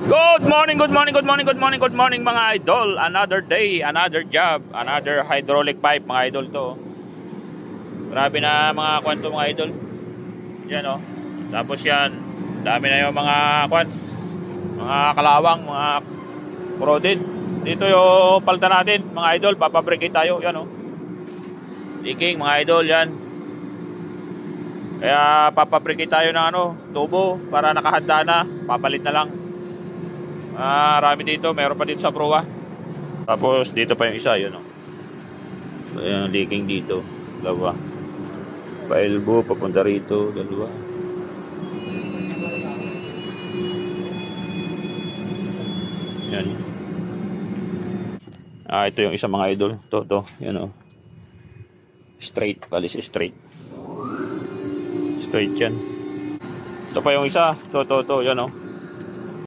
Good morning, good morning, good morning, good morning, good morning mga idol. Another day, another job, another hydraulic pipe mga idol to. Grabe na mga kwento mga idol. Yan o. Tapos yan, dami na yung mga mga kalawang, mga rodent. Dito yung palta natin mga idol, papabrigate tayo. Yan o. Leaking mga idol yan. Kaya papabrigate tayo ng tubo para nakahanda na. Papalit na lang. Marami dito, meron pa dito sa proa. Tapos dito pa yung isa, yun o. So, yung leaking dito, dalawa. Pa-elbow, papunta rito, dalawa. Yan. Ito yung isa mga idol. To, yan o. Straight, balis straight. Straight yan. Ito pa yung isa, to, yan o.